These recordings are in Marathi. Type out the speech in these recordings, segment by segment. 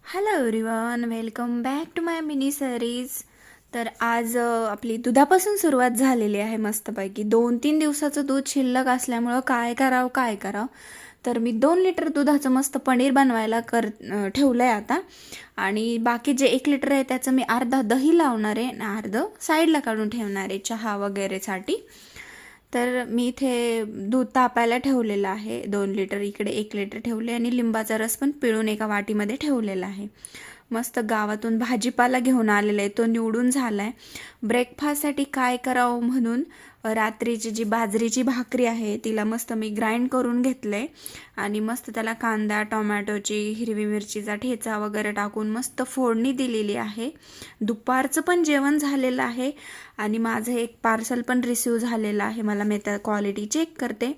Hello everyone, welcome back to my mini series. तर आज आपली दुधापासून सुरुवात झालेली आहे मस्तपैकी. 2-3 दिवसाचं दूध शिल्लक असल्यामुळं काय करावं तर मी 2 लिटर दुधाचं मस्त पनीर बनवायला ठेवलं आहे आता. आणि बाकी जे 1 लिटर आहे त्याचं मी अर्धा दही लावणार आहे आणि अर्धं साईडला काढून ठेवणार आहे चहा वगैरेसाठी. तर मी इथे दूध तापायला ठेवलेलं आहे. 2 लिटर इकडे 1 लिटर ठेवले आणि लिंबाचा रस पण पिळून एका वाटीमध्ये ठेवलेला आहे. मस्त गावातून भाजीपाला घेऊन आलेला आहे, तो निवडून झाला आहे. ब्रेकफास्टसाठी काय करावं म्हणून रात्रीची जी बाजरीची भाकरी आहे तिला मस्त मी ग्राइंड करून घेतलं आहे आणि मस्त त्याला कांदा टोमॅटोची हिरवी मिरचीचा ठेचा वगैरे टाकून मस्त फोडणी दिलेली आहे. दुपारचं पण जेवण झालेलं आहे आणि माझं एक पार्सल पण रिसीव झालेलं आहे. मला मी त्या क्वालिटी चेक करते.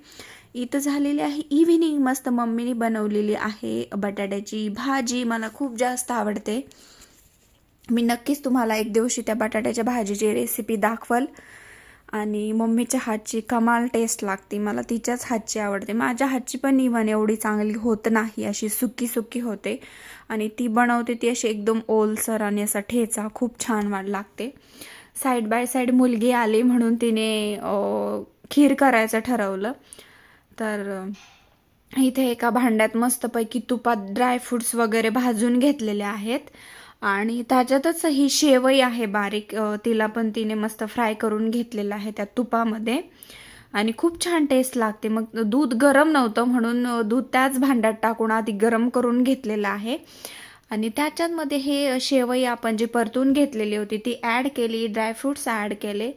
इथं झालेली आहे इव्हिनिंग. मस्त मम्मीने बनवलेली आहे बटाट्याची भाजी, मला खूप जास्त आवडते. मी नक्कीच तुम्हाला एक दिवशी त्या बटाट्याच्या भाजीची रेसिपी दाखवल. आणि मम्मीच्या हातची कमाल टेस्ट लागते, मला तिच्याच हातची आवडते. माझ्या हातची पण इव्हन एवढी चांगली होत नाही, अशी सुकी सुकी होते. आणि ती बनवते ती अशी एकदम ओलसर आणि असा ठेचा खूप छान लागते. साईड बाय साईड मुलगी आली म्हणून तिने खीर करायचं ठरवलं. तर इथे एका भांड्यात मस्तपैकी तुपात ड्रायफ्रूट्स वगैरे भाजून घेतलेले आहेत आणि त्याच्यातच ही शेवई आहे बारीक, तिला पण तिने मस्त फ्राय करून घेतलेलं आहे त्या तुपामध्ये आणि खूप छान टेस्ट लागते. मग दूध गरम नव्हतं म्हणून दूध त्याच भांड्यात टाकून आधी गरम करून घेतलेलं आहे आणि त्याच्यामध्ये हे शेवई आपण जी परतून घेतलेली होती ती ॲड केली, ड्रायफ्रूट्स ॲड केले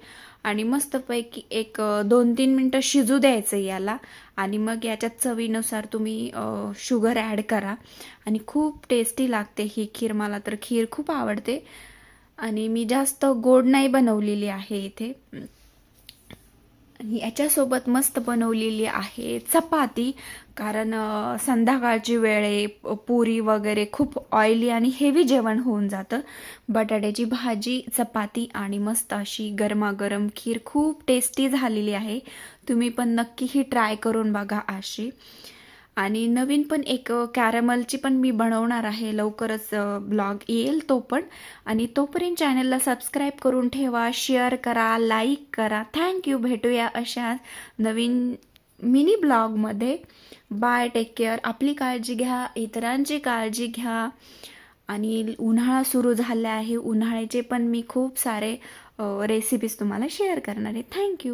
आणि मस्तपैकी एक 2-3 मिनटं शिजू द्यायचं याला. आणि मग याच्यात चवीनुसार तुम्ही शुगर ॲड करा आणि खूप टेस्टी लागते ही खीर. मला तर खीर खूप आवडते आणि मी जास्त गोड नाही बनवलेली आहे इथे. आणि याच्यासोबत मस्त बनवलेली आहे चपाती, कारण संध्याकाळची वेळ आहे, पुरी वगैरे खूप ऑइली आणि हेवी जेवण होऊन जातं. बटाट्याची भाजी, चपाती आणि मस्त अशी गरमागरम खीर खूप टेस्टी झालेली आहे. तुम्ही पण नक्की ही ट्राय करून बघा अशी. आणि नवीन पण एक कॅरमलची पण मी बनवणार आहे, लवकरच ब्लॉग येईल तो पण. आणि तोपर्यंत चॅनलला सबस्क्राईब करून ठेवा, शेअर करा, लाईक करा. थँक्यू. भेटूया अशा नवीन मिनी ब्लॉगमध्ये. Bye, take care. आपली काळजी घ्या, इतरांची काळजी घ्या. आणि उन्हाळा सुरू झाला आहे, उन्हाळ्याचे पण मी खूप सारे रेसिपीज तुम्हाला शेअर करणार आहे. थँक्यू.